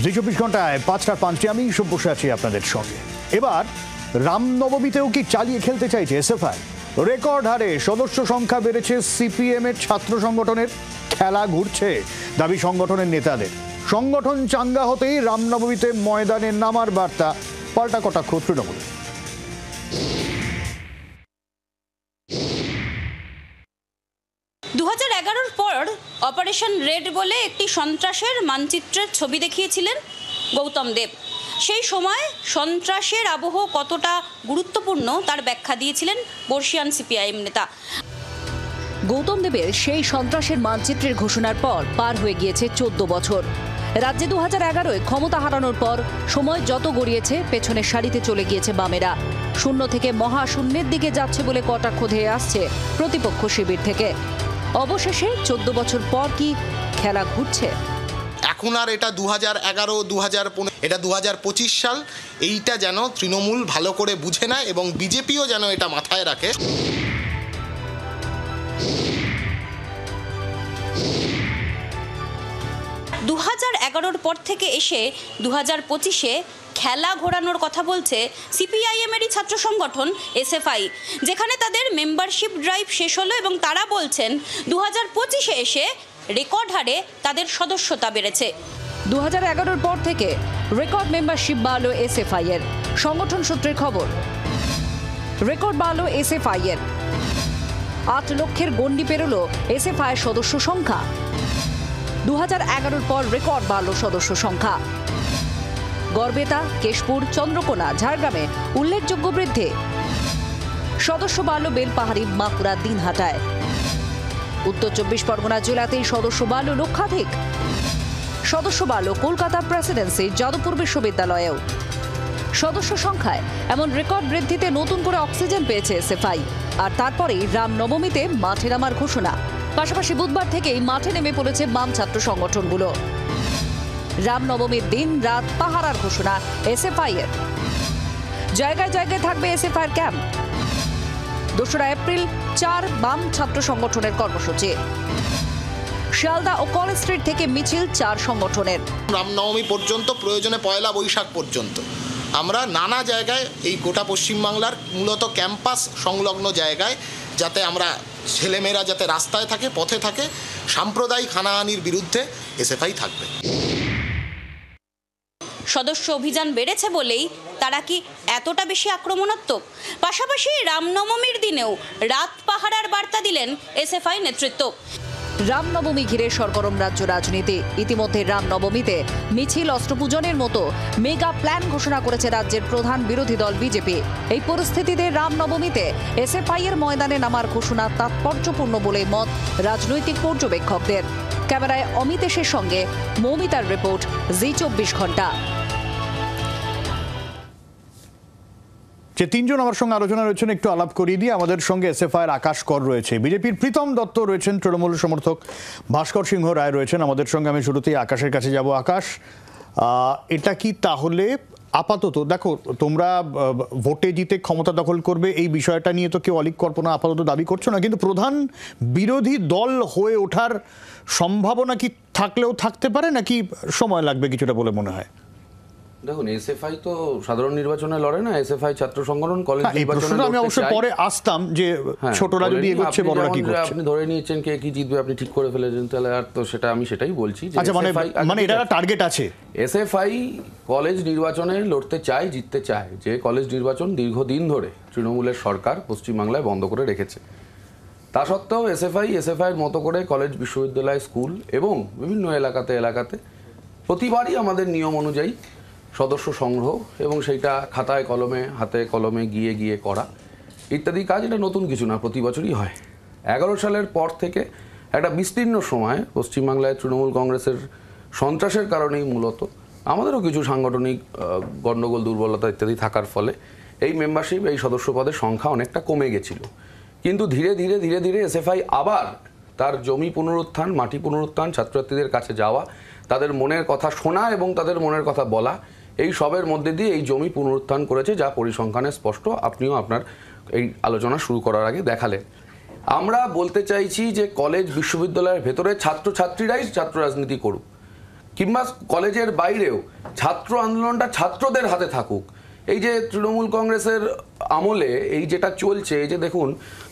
জি 24 ঘন্টায় ৫টা ৫টি আমি সব বসে আছি আপনাদের সঙ্গে। এবার রামনবমীতেও কি চালিয়ে খেলতে চাইছে এসএফআই? রেকর্ড হারে সদস্য সংখ্যা বেড়েছে সিপিএম এর ছাত্র সংগঠনের, খেলা ঘুরছে দাবি সংগঠনের নেতাদের। সংগঠন চাঙ্গা হতেই রামনবমীতে ময়দানে নামার বার্তা, পাল্টা কটাক্ষ তৃণমূলের। পর অপারেশন রেড বলে একটি সন্ত্রাসের মানচিত্রের ছবি দেখিয়েছিলেন গৌতম দেব। সেই সময় সন্ত্রাসের আবহ কতটা গুরুত্বপূর্ণ তার ব্যাখ্যা দিয়েছিলেন বর্ষিয়ান সিপিআইএম নেতা। গৌতম দেবের সেই সন্ত্রাসের মানচিত্রের ঘোষণার পর পার হয়ে গিয়েছে 14 বছর। রাজ্যে 2011-য় ক্ষমতা হারানোর পর সময় যত গড়িয়েছে পেছনের সারিতে চলে গিয়েছে বামেরা। শূন্য থেকে মহাশূন্যের দিকে যাচ্ছে বলে কটাক্ষ ধেয়ে আসছে প্রতিপক্ষ শিবির থেকে। অবশেষে 14 বছর পর কি খেলা ঘুরছে? এখন আর এটা 2011, 2015, এটা 2025 সাল। এইটা যেন তৃণমূল ভালো করে বুঝে নেয় এবং বিজেপিও যেন এটা মাথায় রাখে। 2011-র পর থেকে এসে 2025-এ খেলা ঘোরানোর কথা বলছে সিপিআইএমেরই ছাত্র সংগঠন এসএফআই, যেখানে তাদের মেম্বারশিপ ড্রাইভ শেষ হলো এবং তারা বলছেন 2025-এ এসে রেকর্ড হারে তাদের সদস্যতা বেড়েছে। 2011-র পর থেকে রেকর্ড মেম্বারশিপ বাড়ল এসএফআই এর। সংগঠন সূত্রের খবর, রেকর্ড বাড়ল এসএফআই এর। 8 লক্ষের গণ্ডি পেরোলো এসএফআই সদস্য সংখ্যা। 2011-র পর রেকর্ড বাড়ল সদস্য সংখ্যা। গড়বেতা, কেশপুর, চন্দ্রকোনা, ঝাড়গ্রামে উল্লেখযোগ্য বৃদ্ধি। সদস্য বাড়ল বেলপাহাড়ি, বাঁকুড়া, দিনহাটায়। উত্তর 24 পরগনা জেলাতেই সদস্য বাড়ল লক্ষাধিক। সদস্য বাড়ল কলকাতা প্রেসিডেন্সি, যাদবপুর বিশ্ববিদ্যালয়েও। সদস্য সংখ্যায় এমন রেকর্ড বৃদ্ধিতে নতুন করে অক্সিজেন পেয়েছে এসএফআই। আর তারপরেই রামনবমীতে মাঠে নামার ঘোষণা। পাশাপাশি বুধবার থেকেই মাঠে নেমে পড়েছে বাম ছাত্র সংগঠনগুলো। রামনবমীর দিন রাত পাহারার ঘোষণা এসএফআই এর। জায়গায় জায়গায় থাকবে এসএফআই এর ক্যাম্প। 2রা এপ্রিল 4 বাম ছাত্র সংগঠনের কর্মসূচি। শিয়ালদা ও কলেজ স্ট্রিট থেকে মিছিল 4 সংগঠনের। রামনবমী পর্যন্ত, প্রয়োজনে পয়লা বৈশাখ পর্যন্ত আমরা নানা জায়গায় এই গোটা পশ্চিমবাংলার মূলত ক্যাম্পাস সংলগ্ন জায়গায়, যাতে আমরা ছেলেমেয়েরা যাতে রাস্তায় থাকে, পথে থাকে, সাম্প্রদায়িক হানাহানির বিরুদ্ধে এসএফআই থাকবে। সদস্য অভিযান বেড়েছে বলেই তারা কি এতটা বেশি আক্রমণাত্মক? পাশাপাশি রামনবমীর দিনেও রাত পাহারার বার্তা দিলেন এসএফআই নেতৃত্ব। রামনবমী ঘিরে সরগরম রাজ্য রাজনীতি। ইতিমধ্যে রামনবমীতে মিছিল, অস্ত্রপূজনের মতো মেগা প্ল্যান ঘোষণা করেছে রাজ্যের প্রধান বিরোধী দল বিজেপি। এই পরিস্থিতিতে রামনবমীতে এসএফআই এর ময়দানে নামার ঘোষণা তাৎপর্যপূর্ণ বলে মত রাজনৈতিক পর্যবেক্ষকদের। ক্যামেরায় অমিতেশের সঙ্গে মৌমিতার রিপোর্ট, জি 24 ঘন্টা। যে 3 জন আমার সঙ্গে আলোচনা রয়েছেন, একটু আলাপ করিয়ে দিয়ে। আমাদের সঙ্গে এসএফআই এর আকাশ কর রয়েছে, বিজেপির প্রীতম দত্ত রয়েছেন, তৃণমূল সমর্থক ভাস্কর সিংহ রায় রয়েছেন আমাদের সঙ্গে। আমি শুরুতেই আকাশের কাছে যাব। আকাশ, এটা কি তাহলে আপাতত, দেখো তোমরা ভোটে জিতে ক্ষমতা দখল করবে এই বিষয়টা নিয়ে তো কেউ অলিক কল্পনা আপাতত দাবি করছো না, কিন্তু প্রধান বিরোধী দল হয়ে ওঠার সম্ভাবনা কি থাকলেও থাকতে পারে, নাকি সময় লাগবে কিছুটা বলে মনে হয়? দেখুন, এসএফআই তো সাধারণ নির্বাচনে লড়ে না। এসএফআই ছাত্র সংগঠন কলেজ নির্বাচনে আমি অবশ্যই পরে আসতাম যে ছোটরা যদি এগোচ্ছে বড়রা কি করছে। আপনি ধরে নিয়েছেন কে কি জিতবে, আপনি ঠিক করে ফেলেছেন, তাহলে আর তো সেটা আমি সেটাই বলছি যে আচ্ছা, মানে এটা টার্গেট আছে। এসএফআই কলেজ নির্বাচনে লড়তে চায়, জিততে চায়। যে কলেজ নির্বাচন দীর্ঘদিন ধরে তৃণমূলের সরকার পশ্চিমবাংলায় বন্ধ করে রেখেছে, তা সত্ত্বেও এসএফআইয়ের মতো করে কলেজ, বিশ্ববিদ্যালয়, স্কুল এবং বিভিন্ন এলাকাতে প্রতিবারই আমাদের নিয়ম অনুযায়ী সদস্য সংগ্রহ এবং সেইটা খাতায় কলমে, হাতে কলমে গিয়ে করা ইত্যাদি কাজ, এটা নতুন কিছু না, প্রতি বছরই হয়। 11 সালের পর থেকে একটা বিস্তীর্ণ সময় পশ্চিমবাংলায় তৃণমূল কংগ্রেসের সন্ত্রাসের কারণেই মূলত আমাদেরও কিছু সাংগঠনিক গণ্ডগোল, দুর্বলতা ইত্যাদি থাকার ফলে এই মেম্বারশিপ, এই সদস্য পদের সংখ্যা অনেকটা কমে গেছিল। কিন্তু ধীরে ধীরে এসএফআই আবার তার জমি পুনরুত্থান, মাটি পুনরুত্থান, ছাত্রছাত্রীদের কাছে যাওয়া, তাদের মনের কথা শোনা এবং তাদের মনের কথা বলা, এই সবের মধ্যে দিয়ে এই জমি পুনরুত্থান করেছে, যা পরিসংখ্যানে স্পষ্ট। আপনিও আপনার এই আলোচনা শুরু করার আগে দেখালেন। আমরা বলতে চাইছি যে কলেজ, বিশ্ববিদ্যালয়ের ভেতরে ছাত্রছাত্রীরাই ছাত্র রাজনীতি করুক, কিংবা কলেজের বাইরেও ছাত্র আন্দোলনটা ছাত্রদের হাতে থাকুক। এই যে তৃণমূল কংগ্রেসের আমলে এই যেটা চলছে, এই যে দেখুন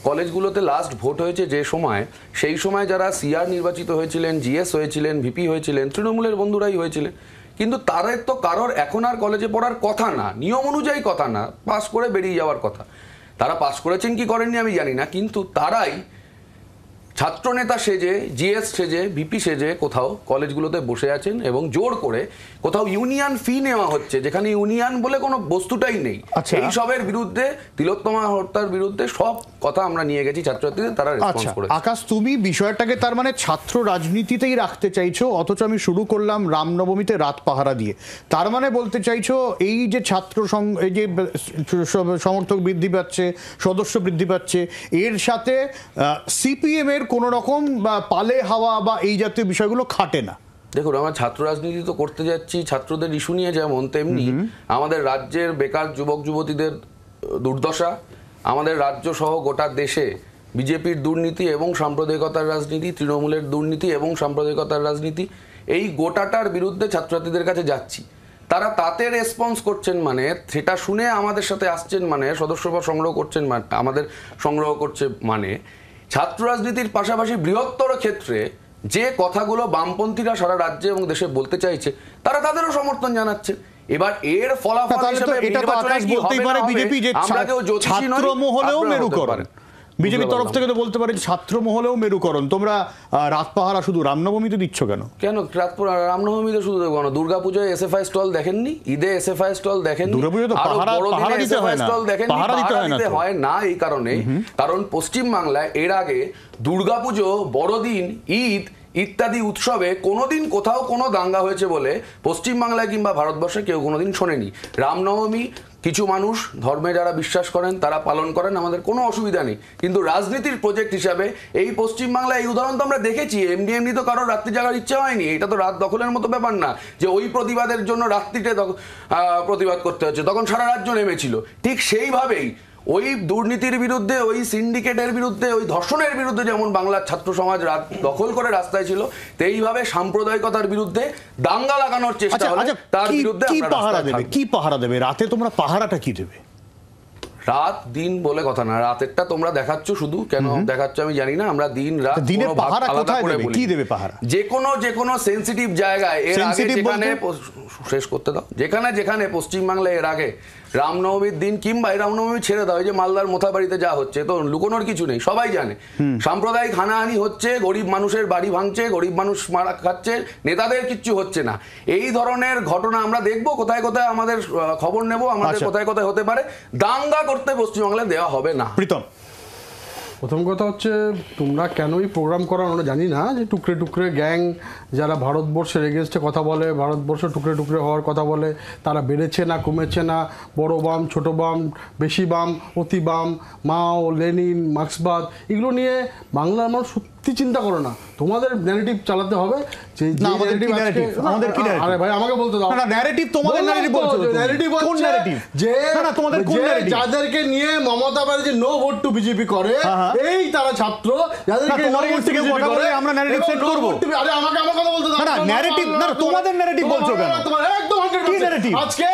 কলেজগুলোতে লাস্ট ভোট হয়েছে যে সময়, সেই সময় যারা সিআর নির্বাচিত হয়েছিলেন, জিএস হয়েছিলেন, ভিপি হয়েছিলেন, তৃণমূলের বন্ধুরাই হয়েছিলেন। কিন্তু তাদের তো কারোর এখন আর কলেজে পড়ার কথা না, নিয়ম অনুযায়ী কথা না, পাস করে বেরিয়ে যাওয়ার কথা। তারা পাস করেছেন কি করেননি আমি জানি না, কিন্তু তারাই ছাত্রনেতা সেজে, জিএস সেজে, ভিপি সেজে কোথাও কলেজগুলোতে বসে আছেন এবং জোর করে কোথাও ইউনিয়ন ফি নেওয়া হচ্ছে, যেখানে ইউনিয়ন বলে কোনো বস্তুটাই নেই। এই সবের বিরুদ্ধে, তিলোত্তমা হত্যার বিরুদ্ধে সব কথা আমরা নিয়ে গেছি ছাত্রছাত্রীদের, তারা রেসপন্স করেছে। আকাশ, তুমি বিষয়টাকে তার মানে ছাত্র রাজনীতিতেই রাখতে চাইছো, অথচ আমি শুরু করলাম রামনবমীতে রাত পাহারা দিয়ে। তার মানে বলতে চাইছো এই যে ছাত্র এই যে সমর্থক বৃদ্ধি পাচ্ছে, সদস্য বৃদ্ধি পাচ্ছে, এর সাথে সিপিএম এর কোন রকম পালে হাওয়া বা এই জাতীয় বিষয়গুলো খাটে না। দেখুন, আমরা ছাত্র রাজনীতি তো করতে যাচ্ছি ছাত্রদের ইস্যু নিয়ে, যেমন তেমনি আমাদের রাজ্যের বেকার যুবক যুবতীদের দুর্দশা, আমাদের রাজ্য সহ গোটা দেশে বিজেপির দুর্নীতি এবং সাম্প্রদায়িকতার রাজনীতি, তৃণমূলের দুর্নীতি এবং সাম্প্রদায়িকতার রাজনীতি, এই গোটাটার বিরুদ্ধে ছাত্রছাত্রীদের কাছে যাচ্ছি। তারা তাতে রেসপন্স করছেন মানে, সেটা শুনে আমাদের সাথে আসছেন মানে, সদস্যপদ সংগ্রহ করছেন মানে, আমাদের সংগ্রহ করছে মানে, ছাত্র রাজনীতির পাশাপাশি বৃহত্তর ক্ষেত্রে যে কথাগুলো বামপন্থীরা সারা রাজ্যে এবং দেশে বলতে চাইছে, তারা তাদেরও সমর্থন জানাচ্ছে। এবার এর ফলাফল হিসেবে ছাত্র মহলেও মেরুকরণ, বিজেপির তরফ থেকে তো বলতে পারে ছাত্র মহলেও মেরুকরণ। তোমরা রাত পাহারা শুধু রামনবমীতে দিচ্ছ কেন? কেন রামনবমীতে শুধু দেবো কেন? দুর্গাপুজোয় এসএফআই স্টল দেখেননি? ঈদে এসএফআই স্টল দেখেননি? দিতে হয় না এই কারণে, কারণ পশ্চিমবাংলায় এর আগে দুর্গাপুজো, বড়দিন, ঈদ ইত্যাদি উৎসবে কোনোদিন কোথাও কোনো দাঙ্গা হয়েছে বলে পশ্চিমবাংলায় কিংবা ভারতবর্ষে কেউ কোনোদিন শোনেনি। রামনবমী কিছু মানুষ ধর্মে যারা বিশ্বাস করেন তারা পালন করেন, আমাদের কোনো অসুবিধা নেই, কিন্তু রাজনীতির প্রজেক্ট হিসাবে এই পশ্চিমবাংলায় এই উদাহরণ তো আমরা দেখেছি। এমনি তো কারোর রাত্রি জাগার ইচ্ছা হয়নি, এটা তো রাত দখলের মতো ব্যাপার না যে ওই প্রতিবাদের জন্য রাত্রিতে প্রতিবাদ করতে হচ্ছে, তখন সারা রাজ্য নেমেছিল। ঠিক সেইভাবেই ওই দুর্নীতির বিরুদ্ধে, ওই সিন্ডিকেটের বিরুদ্ধে, ওই ধর্ষণের বিরুদ্ধে যেমন বাংলার ছাত্র সমাজ রাত দখল করে রাস্তায় ছিল, তেইভাবে সাম্প্রদায়িকতার বিরুদ্ধে দাঙ্গা লাগানোর চেষ্টা হলে তার বিরুদ্ধে কি পাহারা দেবে? রাতে তোমরা পাহারাটা কি দেবে? রাত দিন বলে কথা না, রাতেরটা তোমরা দেখাচ্ছ, শুধু কেন দেখাচ্ছ আমি জানি না। আমরা দিন রাত দিনের পাহারা কোথায় দেবে? কি দেবে পাহারা? যে কোনো সেনসিটিভ জায়গায়, এর আগে যেখানে শেষ করতে দাও, যেখানে পশ্চিমবাংলায় এর আগে রামনবমীর দিন কিংবা রামনবমী ছেড়ে দাও, এই যে মালদার মোথাবাড়িতে যা হচ্ছে, তো লুকোনোর কিছু নেই, সবাই জানে সাম্প্রদায়িক হানাহানি হচ্ছে, গরিব মানুষের বাড়ি ভাঙছে, গরিব মানুষ মারা খাচ্ছে, নেতাদের কিচ্ছু হচ্ছে না। এই ধরনের ঘটনা আমরা দেখবো, কোথায় কোথায় আমাদের খবর নেব, আমাদের কোথায় কোথায় হতে পারে। দাঙ্গা করতে পশ্চিমবাংলায় দেওয়া হবে না। প্রীতম, প্রথম কথা হচ্ছে তোমরা কেনই প্রোগ্রাম করা আমরা জানি না, যে টুকরে টুকরে গ্যাং যারা ভারতবর্ষের এগেনস্টে কথা বলে, ভারতবর্ষ টুকরে টুকরে হওয়ার কথা বলে, তারা বেড়েছে না কমেছে না, বড় বাম, ছোট বাম, বেশি বাম, অতি বাম, মাও, লেনিন, মার্ক্সবাদ, এগুলো নিয়ে বাংলার মানুষ সত্যি চিন্তা করো না। তোমাদের ন্যারেটিভ চালাতে হবে। আরে ভাই আমাকে বলতে দাও। যাদেরকে নিয়ে Mamata Banerjee no vote to BJP করে, এই তারা ছাত্র, যাদেরকে আমরা ন্যারেটিভ সেট করব। আরে আমাকে আমার কথা বলতে দাও। না ন্যারেটিভ না, তোমাদের ন্যারেটিভ বলছো কেন? তোমার একদম 100% আজকে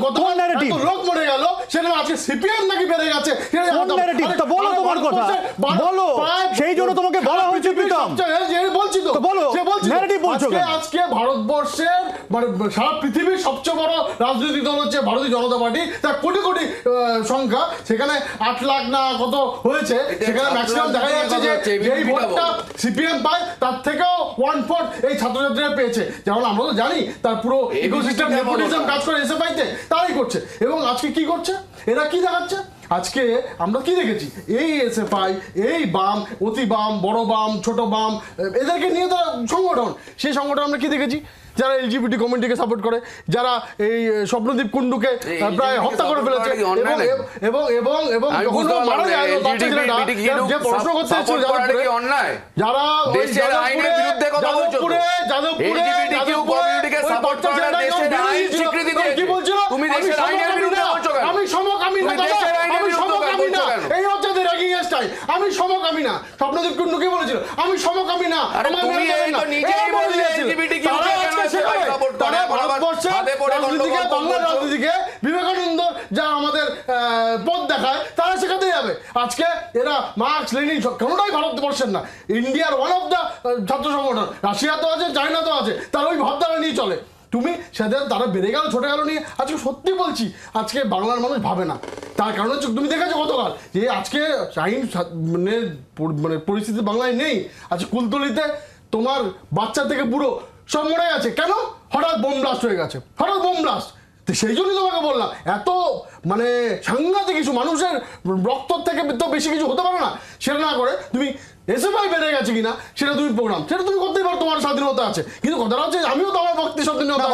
গতকাল এত লোক মরে গেল, সেটা আজকে সিপিএম নাকি বেড়ে গেছে। কোন ন্যারেটিভ? তো বলো তোমার কথা, বলো। সেই জন্য তোমাকে বলা হয়েছে প্রীতম, বলছি তো, বলো ন্যারেটিভ বলছো কেন? আজকে ভারতবর্ষের মানে সারা পৃথিবীর সবচেয়ে বড় রাজনৈতিক দল হচ্ছে ভারতীয় জনতা পার্টি, তার কোটি কোটি সংখ্যা, সেখানে 8 লাখ না কত হয়েছে, সেখানে ম্যাক্সিমাম দেখা যাচ্ছে যে এই ভোটটা সিপিএম পায় তার থেকেও 1/4 এই ছাত্রছাত্রীরা পেয়েছে। যেমন আমরা তো জানি তার পুরো ইকোসিস্টেম নেপোটিজম কাজ করে এসএফআইতে, তারাই করছে। এবং আজকে কি করছে এরা, কি দেখাচ্ছে? আজকে আমরা কি দেখেছি, এই এসএফআই, এই বাম, অতি বাম, বড় বাম, ছোট বাম, এদেরকে নিয়ে তারা সংগঠন, সেই সংগঠন আমরা কি দেখেছি? যারা এলজিবিটি কমিউনিটিকে সাপোর্ট করে, যারা এই স্বপ্নদীপ কুন্ডুকে প্রায় হত্যা করে ফেলেছে, এবং এবং এবং মারা যায় যে প্রশ্ন করতে যারা কি বলছিল, আমি সমক, আমি এই হচ্ছে র্যাগিং স্টাইল। আমি সমকামী না। স্বপ্নদীপ কুন্ডু কি বলেছিল? আমি সমকামী না। আরে আমাকে তুমি মেনে এই তো নেবেন না। নিজেই এই বললে বলেছিল। LGBTQ তারা কেন আজকে SFI সেখানে, support করে? তারা এখন আবার ভারতবর্ষের হাতে পড়ে রাজনীতিকে, গন্ডগোল বাংলার করছো। রাজনীতিকে বিবেকানন্দ যা আমাদের পথ দেখায় তারা সেখানে যাবে। আজকে এরা মার্কস লেনিন কোনোটাই ভারতবর্ষের না, ইন্ডিয়ার ওয়ান অফ দ্য ছাত্র সংগঠন। রাশিয়া তো আছে, চায়না তো আছে, তারা ওই ভাবধারা নিয়ে চলে। তুমি সেদিন তারা বেড়ে গেল ছোটে গেল নিয়ে আজকে সত্যি বলছি আজকে বাংলার মানুষ ভাবে না। তার কারণ হচ্ছে তুমি দেখেছো গতকাল যে আজকে আইন মানে পরিস্থিতি বাংলায় নেই। আজকে কুলতলিতে তোমার বাচ্চা থেকে বুড়ো সব মরে গেছে। কেন? হঠাৎ বোম ব্লাস্ট হয়ে গেছে, হঠাৎ বোম ব্লাস্ট। তো সেই জন্যই তোমাকে বললাম এত মানে সাংঘাতিক কিছু মানুষের রক্ত থেকে তো বেশি কিছু হতে পারে না। সেটা না করে তুমি এসএফআই বেড়ে গেছে কিনা সেটা তুমি প্রোগ্রাম সেটা তুমি করতেই পারো, তোমার স্বাধীনতা আছে। কিন্তু কথাটা হচ্ছে আমিও তো আমার ভক্তি স্বাধীনতা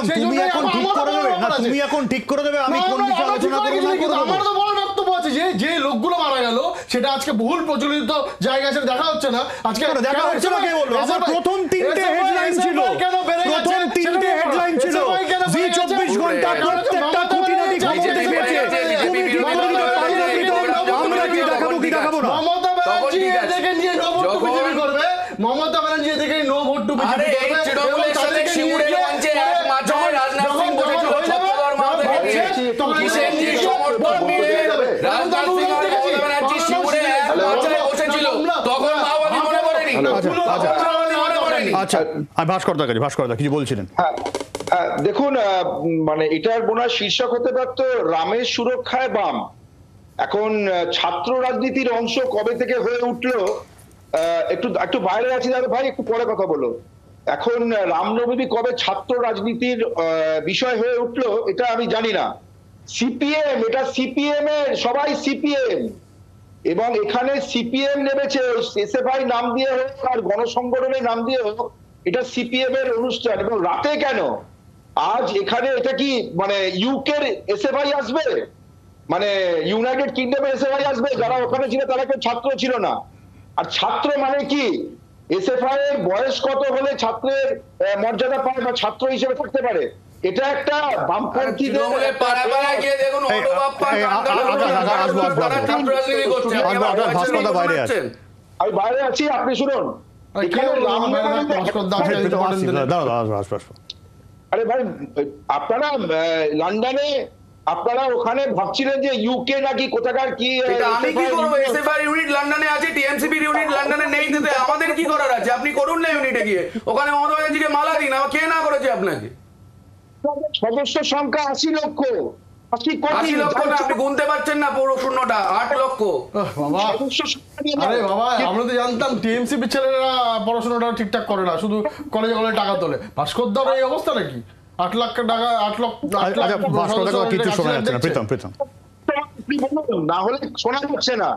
আছে। তুমি এখন ঠিক করে দেবে না, তুমি এখন ঠিক করে দেবে, আমি কোন বিষয়ে আলোচনা করব না করব। আমার তো বড় বক্তব্য আছে যে যে লোকগুলো মারা গেল সেটা আজকে বহুল প্রচলিত জায়গা সেটা দেখা হচ্ছে না। আজকে দেখা হচ্ছে না কে বলবো? আমার প্রথম তিনটে হেডলাইন ছিল, প্রথম তিনটে হেডলাইন ছিল জি 24 ঘন্টা প্রত্যেকটা খুঁটিনাটি খবর দেখিয়েছে। তুমি ঠিক করে দিতে পারবে না, আমরা কি দেখাবো কি দেখাবো না? মমতা ব্যানার্জি এদিকে নিয়ে নো ভোট টু বিজেপি করবে, মমতা ব্যানার্জি এদিকে নো ভোট টু বিজেপি করবে। আরে এই তৃণমূলের সাথে শিমুরের মঞ্চে এক মাঝে রাজনাথ সিং বসেছিল ছত্রধর মাহাতো থেকে কিসের যে সমর্থন মিলে রাজনাথ সিং আর মমতা ব্যানার্জি শিমুরে এক মাঝে বসেছিল, তখন মাওবাদী মনে করেনি। আচ্ছা ভাস্কর দা কিছু বলছিলেন? দেখুন, মানে এটার মনে হয় শীর্ষক হতে পারতো রামের সুরক্ষায় বাম। এখন ছাত্র রাজনীতির অংশ কবে থেকে হয়ে উঠলো, একটু বাইরে আছি দাদা ভাই, একটু পরে কথা বলো। এখন রামনবমী কবে ছাত্র রাজনীতির বিষয় হয়ে উঠলো এটা আমি জানি না। সিপিএম, এটা সিপিএম এর, সবাই সিপিএম, এবং এখানে সিপিএম নেমেছে এসএফআই নাম দিয়ে হোক আর গণসংগঠনের নাম দিয়ে হোক, এটা সিপিএম এর অনুষ্ঠান। এবং রাতে কেন আজ এখানে, এটা কি মানে ইউকের এসএফআই আসবে, মানে ইউনাইটেড কিংডমের এসএফআই আসবে? যারা ওখানে ছিল তারা কেউ ছাত্র ছিল না। আর ছাত্র মানে কি, এসএফআই এর বয়স কত হলে ছাত্রের মর্যাদা পায় বা ছাত্র হিসেবে থাকতে পারে? এটা একটা বামপন্থীদের আমি বাইরে আছি, আপনি শুনুন। আরে ভাই, আপনারা লন্ডনে, আপনারা ওখানে ভাবছিলেন যে ইউকে নাকি কোথাকার কি। আমি কি করবো? এসএফআই ইউনিট লন্ডনে আছে, টিএমসিপি ইউনিট লন্ডনে নেই, দিতে আমাদের কি করার আছে? আপনি করুন না ইউনিটে গিয়ে, ওখানে মমতা ব্যানার্জিকে মালা দিন। কে না করেছে আপনাকে? সদস্য সংখ্যা 80 লক্ষ। 80 লক্ষ না, আপনি গুনতে পারছেন না পুরো শূন্যটা, 8 লক্ষ। বাবা আরে বাবা, আমরা তো জানতাম টিএমসিপি ছেলেরা পড়াশোনাটা ঠিকঠাক করে না, শুধু কলেজে টাকা তোলে। ভাস্কর দার এই অবস্থা নাকি? 8 লাখ টাকা, 8 লক্ষ কিছু শোনা যাচ্ছে না। প্রীতম না হলে শোনা যাচ্ছে না,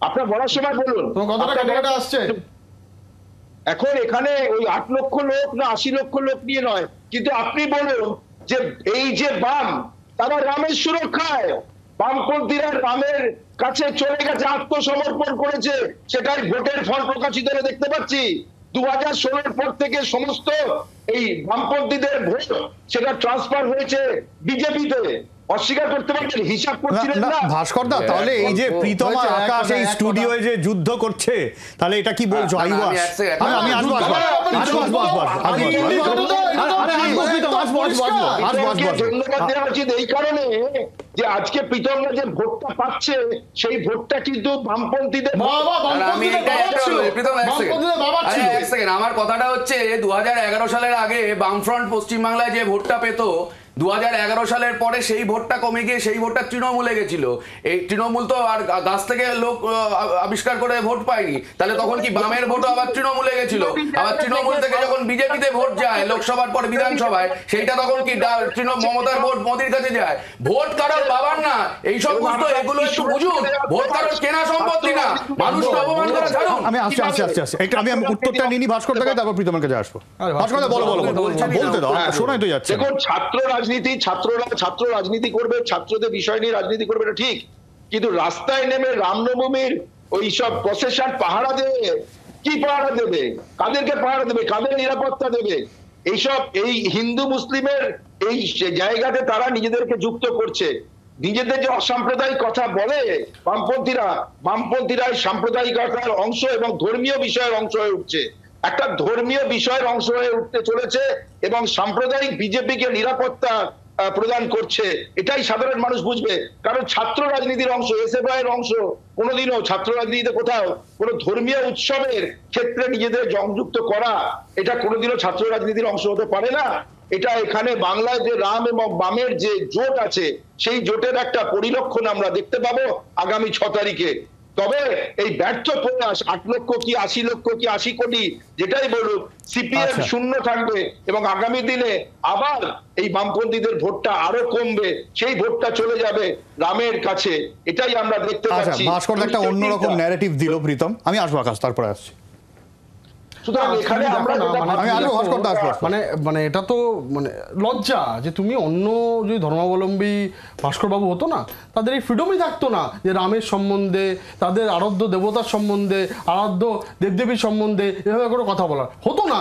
আপনার বলার সময় বলুন। কথাটা আসছে এখন এখানে ওই 8 লক্ষ লোক না 80 লক্ষ লোক নিয়ে নয়, কিন্তু আপনি বলুন যে এই যে বাম, তারা রামের সুরক্ষায়, বামপন্থীরা রামের কাছে চলে গেছে, আত্মসমর্পণ করেছে, সেটাই ভোটের ফল প্রকাশিত হলে দেখতে পাচ্ছি। 2016 পর থেকে সমস্ত এই বামপন্থীদের ভোট সেটা ট্রান্সফার হয়েছে বিজেপিতে। অস্বীকার করতে পারছেন, হিসাব করছিলেন না ভাস্কর দা? তাহলে এই যে প্রীতম আর আকাশ এই স্টুডিওয়ে যে যুদ্ধ করছে, তাহলে এটা কি বলছো? আমি আসবো ধন্যবাদ দেওয়া উচিত এই কারণে যে আজকে প্রীতমরা যে ভোটটা পাচ্ছে সেই ভোটটা কিন্তু বামপন্থীদের। আমার কথাটা হচ্ছে 2011 সালের আগে বামফ্রন্ট পশ্চিমবাংলায় যে ভোটটা পেত, 2011 সালের পরে সেই ভোটটা কমে গিয়ে সেই ভোটটা তৃণমূলে গেছিল। এই তৃণমূল তো আর গাছ থেকে লোক আবিষ্কার করে ভোট পায়নি, তাহলে তখন কি বামের ভোট আবার তৃণমূলে গেছিল? আবার তৃণমূল থেকে যখন বিজেপিতে ভোট যায় লোকসভার পর বিধানসভায়, সেইটা তখন কি মমতার ভোট মোদির কাছে যায়? ভোট কারোর বাবার না, এইসব বুঝতো, এগুলো একটু বুঝুন। ভোট কারোর কেনা সম্পত্তি না, মানুষকে অপমান করা ছাড়ুন। আমি আমি উত্তরটা নিয়ে ভাস্কর থেকে, তারপর প্রীতমের কাছে আসবো। ভাস্কর দা বলো বলতে দাও, শোনাই তো যাচ্ছে। দেখুন, ছাত্র রাজনীতি, ছাত্র রাজনীতি করবে, ছাত্রদের বিষয় নিয়ে রাজনীতি করবে, এটা ঠিক। কিন্তু রাস্তায় নেমে রামনবমীর ওই সব প্রসেশন পাহারা দেবে, কি পাহারা দেবে? কাদেরকে পাহারা দেবে? কাদের নিরাপত্তা দেবে? এইসব এই হিন্দু মুসলিমের এই জায়গাতে তারা নিজেদেরকে যুক্ত করছে। নিজেদের যে অসাম্প্রদায়িক কথা বলে বামপন্থীরা সাম্প্রদায়িকতার অংশ এবং ধর্মীয় বিষয়ের অংশ হয়ে উঠছে, একটা ধর্মীয় বিষয়ের অংশ হয়ে উঠতে চলেছে এবং সাম্প্রদায়িক বিজেপিকে নিরাপত্তা প্রদান করছে। এটাই সাধারণ মানুষ বুঝবে, কারণ ছাত্র রাজনীতির অংশ, এসএফআই এর অংশ কোনোদিনও ছাত্র রাজনীতিতে কোথাও কোনো ধর্মীয় উৎসবের ক্ষেত্রে নিজেদের সংযুক্ত করা, এটা কোনোদিনও ছাত্র রাজনীতির অংশ হতে পারে না। এটা এখানে বাংলায় যে রাম এবং বামের যে জোট আছে, সেই জোটের একটা পরিলক্ষণ আমরা দেখতে পাবো আগামী 6 তারিখে। তবে এই ব্যর্থ প্রয়াস 8 লক্ষ কি 80 লক্ষ কি 80 কোটি যেটাই বলুক, সিপিএম শূন্য থাকবে এবং আগামী দিনে আবার এই বামপন্থীদের ভোটটা আরো কমবে, সেই ভোটটা চলে যাবে রামের কাছে, এটাই আমরা দেখতে পাচ্ছি। ভাস্কর একটা অন্যরকম ন্যারেটিভ দিল প্রীতম, আমি আসবো আকাশ, তারপরে আসছি। সুতরাং এখানে আমরা মানে এটা তো মানে লজ্জা যে তুমি অন্য যদি ধর্মাবলম্বী ভাস্কর বাবু হতো না, তাদের এই ফ্রিডমই থাকতো না যে রামের সম্বন্ধে, তাদের আরাধ্য দেবতার সম্বন্ধে, আরাধ্য দেবদেবীর সম্বন্ধে এভাবে করে কথা বলার হতো না।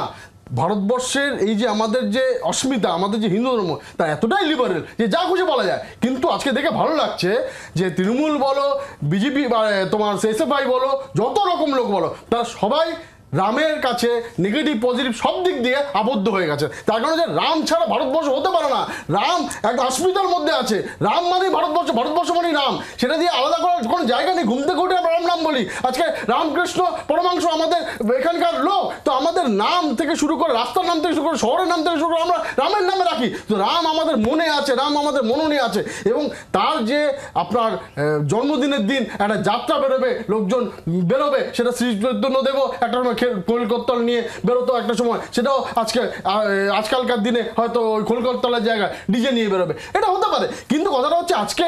ভারতবর্ষের এই যে আমাদের যে অস্মিতা, আমাদের যে হিন্দু ধর্ম, তা এতটাই লিবারেল যে যা খুশি বলা যায়। কিন্তু আজকে দেখে ভালো লাগছে যে তৃণমূল বলো, বিজেপি, তোমার এসএফআই বলো, যত রকম লোক বলো, তারা সবাই রামের কাছে নেগেটিভ পজিটিভ সব দিক দিয়ে আবদ্ধ হয়ে গেছে। তার কারণে যে রাম ছাড়া ভারতবর্ষ হতে পারে না, রাম একটা অস্মিতার মধ্যে আছে। রাম মানেই ভারতবর্ষ, ভারতবর্ষ মানেই রাম, সেটা দিয়ে আলাদা করার কোনো জায়গা নেই। ঘুম থেকে উঠে আমরা রাম নাম বলি, আজকে রামকৃষ্ণ পরমাংশ আমাদের এখানকার লোক, তো আমাদের নাম থেকে শুরু করে, রাস্তার নাম থেকে শুরু করে, শহরের নাম থেকে শুরু করে আমরা রামের নামে রাখি। তো রাম আমাদের মনে আছে, রাম আমাদের মননে আছে। এবং তার যে আপনার জন্মদিনের দিন একটা যাত্রা বেরোবে, লোকজন বেরোবে, সেটা শ্রী চৈতন্যদেবও একটা খোলকর্তাল নিয়ে বেরোতো একটা সময়, সেটাও আজকালকার দিনে হয়তো ওই খোলকর্তালের জায়গায় ডিজে নিয়ে বেরোবে, এটা হতে পারে। কিন্তু কথাটা হচ্ছে আজকে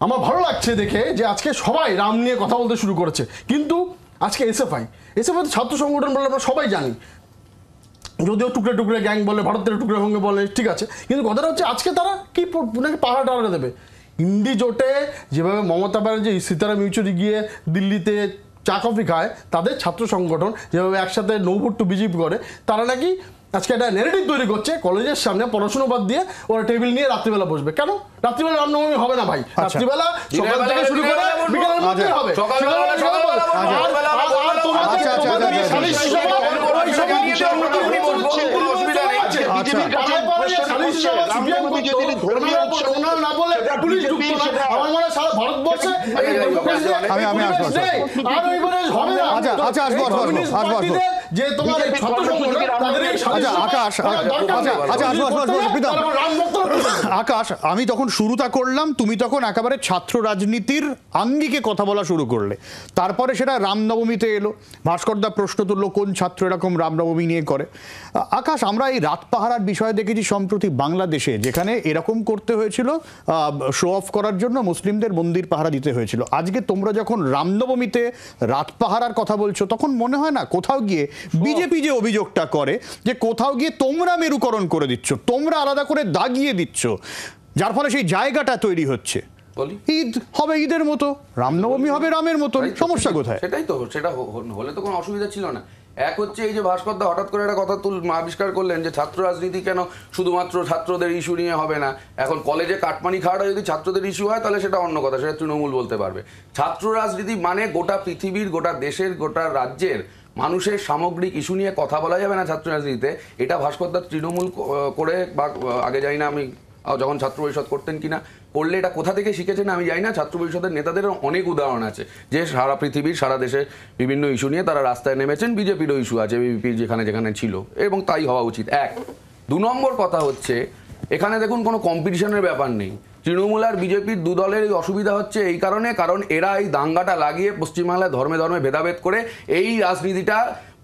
আমার ভালো লাগছে দেখে যে আজকে সবাই রাম নিয়ে কথা বলতে শুরু করেছে। কিন্তু আজকে এসএফআই তো ছাত্র সংগঠন বলে আমরা সবাই জানি, যদিও টুকরে টুকরে গ্যাং বলে, ভারতের টুকরে ভঙ্গে বলে, ঠিক আছে। কিন্তু কথাটা হচ্ছে আজকে তারা কি পাহাড় টাহাড়ে দেবে। ইন্ডি জোটে যেভাবে মমতা ব্যানার্জি সীতারাম ইয়েচুরি গিয়ে দিল্লিতে চা কফি খায়, তাদের ছাত্র সংগঠন যেভাবে একসাথে নৌভোট টু বিজেপি করে, তারা নাকি আজকে একটা নেগেটিভ তৈরি করছে কলেজের সামনে পড়াশোনা বাদ দিয়ে ওরা টেবিল নিয়ে রাত্রিবেলা বসবে। কেন রাত্রিবেলা রামনবমী হবে না ভাই? রাত্রিবেলা সকাল থেকে শুরু করে বিকেলের মধ্যে হবে। যে তোমার আকাশ, আমি তখন শুরুটা করলাম, তুমি তখন একেবারে ছাত্র রাজনীতির আঙ্গিকে কথা বলা শুরু করলে, তারপরে সেটা রামনবমীতে এলো। ভাস্করদা প্রশ্ন তুললো কোন ছাত্র এরকম রামনবমী নিয়ে করে। আকাশ, আমরা এই রাত পাহারার বিষয়ে দেখেছি সম্প্রতি বাংলাদেশে, যেখানে এরকম করতে হয়েছিল, শো অফ করার জন্য মুসলিমদের মন্দির পাহারা দিতে হয়েছিল। আজকে তোমরা যখন রামনবমীতে রাত পাহারার কথা বলছো, তখন মনে হয় না কোথাও গিয়ে বিজেপি যে অভিযোগটা করে যে কোথাও গিয়ে তোমরা মেরুকরণ করে দিচ্ছ, তোমরা আলাদা করে দাগিয়ে দিচ্ছ, যার ফলে সেই জায়গাটা তৈরি হচ্ছে। ঈদ হবে ঈদের মতো, রামনবমী হবে রামের মতো, সমস্যা কোথায়? সেটাই তো, সেটা হলে তো কোনো অসুবিধা ছিল না। এক হচ্ছে এই যে ভাস্করদা হঠাৎ করে একটা কথা আবিষ্কার করলেন যে ছাত্র রাজনীতি কেন শুধুমাত্র ছাত্রদের ইস্যু নিয়ে হবে না। এখন কলেজে কাটমানি খাওয়াটা যদি ছাত্রদের ইস্যু হয়, তাহলে সেটা অন্য কথা, সেটা তৃণমূল বলতে পারবে। ছাত্র রাজনীতি মানে গোটা পৃথিবীর, গোটা দেশের, গোটা রাজ্যের মানুষের সামগ্রিক ইস্যু নিয়ে কথা বলা যাবে না ছাত্র রাজনীতিতে। এটা ভাস্করদা তৃণমূল করে, বা আগে যাই না আমি যখন ছাত্র পরিষদ করতেন কিনা, করলে এটা কোথা থেকে শিখেছেন আমি জানি না। ছাত্র পরিষদের নেতাদের অনেক উদাহরণ আছে যে সারা পৃথিবীর, সারা দেশের বিভিন্ন ইস্যু নিয়ে তারা রাস্তায় নেমেছেন। বিজেপিরও ইস্যু আছে, বিজেপির যেখানে যেখানে ছিল, এবং তাই হওয়া উচিত। এক, 2 নম্বর কথা হচ্ছে এখানে দেখুন কোনো কম্পিটিশনের ব্যাপার নেই। তৃণমূল আর বিজেপির দু দলের এই অসুবিধা হচ্ছে এই কারণে, কারণ এরা এই দাঙ্গাটা লাগিয়ে পশ্চিমবাংলায় ধর্মে ধর্মে ভেদাভেদ করে এই রাজনীতিটা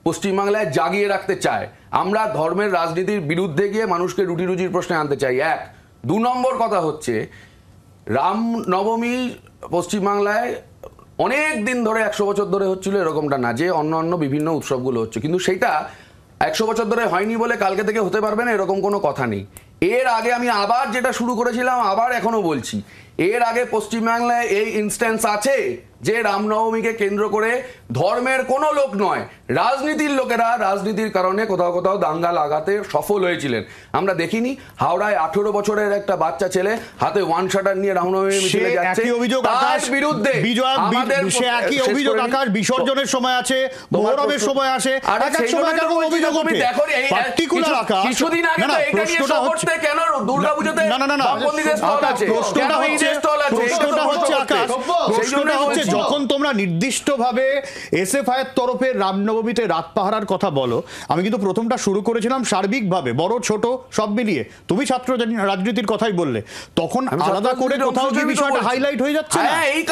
পশ্চিমবাংলায় জাগিয়ে রাখতে চায়। আমরা ধর্মের রাজনীতির বিরুদ্ধে গিয়ে মানুষকে রুটি রুজির প্রশ্নে আনতে চাই। এক, 2 নম্বর কথা হচ্ছে রামনবমী পশ্চিমবাংলায় অনেক দিন ধরে, 100 বছর ধরে হচ্ছিল এরকমটা না, যে অন্য অন্য বিভিন্ন উৎসবগুলো হচ্ছে, কিন্তু সেটা 100 বছর ধরে হয়নি বলে কালকে থেকে হতে পারবে না এরকম কোনো কথা নেই। এর আগে আমি আবার যেটা শুরু করেছিলাম, আবার এখনো বলছি, এর আগে পশ্চিমবাংলায় এই ইনস্ট্যান্স আছে যে রামনবমীকে কেন্দ্র করে ধর্মের কোনো লোক নয়, রাজনীতির লোকেরা রাজনীতির কারণে কোথাও কোথাও দাঙ্গা লাগাতে সফল হয়েছিলেন? আমরা দেখিনি হাওড়ায় 18 বছরের একটা বাচ্চা ছেলে হাতে ওয়ান শাটার নিয়ে রামনবমী মিছিলে যাচ্ছে, তার বিরুদ্ধে আমাদের সে একই অভিযোগ আকাশ বিসর্জনের সময় আছে, মহরমের সময় আসে, এক সময় এক রকম অভিযোগ ওঠে। পার্টিকুলার আকাশ কিছুদিন আগে তো এটা নিয়ে সব করতে কেন দুর্গাপূজাতে বামপন্থীদের স্টল আছে, প্রশ্নটা হচ্ছে আকাশ, প্রশ্নটা হচ্ছে যখন তোমরা নির্দিষ্টভাবে এসএফআই এর তরফে রামনবমীতে রাত পাহারার কথা বলো, আমি কিন্তু প্রথমটা শুরু করেছিলাম সার্বিকভাবে বড় ছোট সব মিলিয়ে, তুমি ছাত্র রাজনীতির কথাই বললে, তখন আলাদা করে কোথাও কি বিষয়টা হাইলাইট হয়ে যাচ্ছে? হ্যাঁ, এই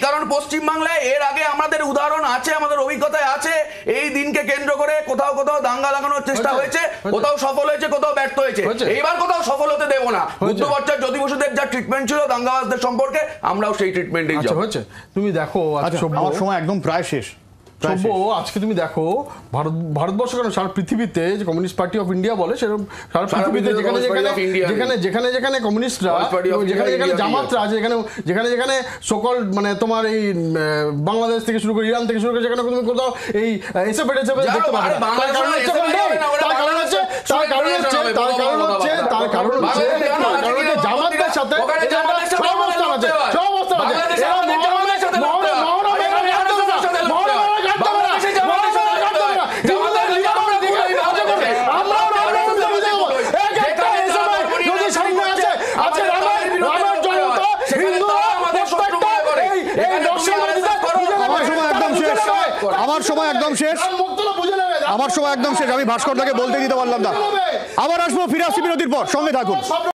কারণ পশ্চিমবাংলায় এর আগে আমাদের উদাহরণ আছে, আমাদের অভিজ্ঞতায় আছে, এই দিনকে কেন্দ্র করে কোথাও কোথাও দাঙ্গা লাগানোর চেষ্টা হয়েছে, কোথাও সফল হয়েছে, কোথাও ব্যর্থ হয়েছে। এইবার কোথাও সফল হতে দেব না। বুদ্ধ ভট্টাচার্য, জ্যোতি বসুদের যা ট্রিটমেন্ট ছিল দাঙ্গাবাজদের সম্পর্কে, আমরাও সেই ট্রিটমেন্টেই যাব। তুমি দেখো আমার সময় একদম প্রায় শেষ। আজকে তুমি দেখো ভারতবর্ষ কেন সারা পৃথিবীতে যে কমিউনিস্ট পার্টি অফ ইন্ডিয়া বলে, সেরকম সারা পৃথিবীতে যেখানে কমিউনিস্টরা, যেখানে জামাতরা আছে, যেখানে সকল মানে তোমার এই বাংলাদেশ থেকে শুরু করে ইরান থেকে শুরু করে যেখানে তুমি কোথাও এই এসে দেখতে পাবে, তার কারণ হচ্ছে জামাতদের সাথে অবস্থান আছে। আমার সময় একদম শেষ। আমি ভাস্করদাকে বলতে দিতে পারলাম না। আবার আসবো, ফিরে আসছি বিরতির পর, সঙ্গে থাকুন।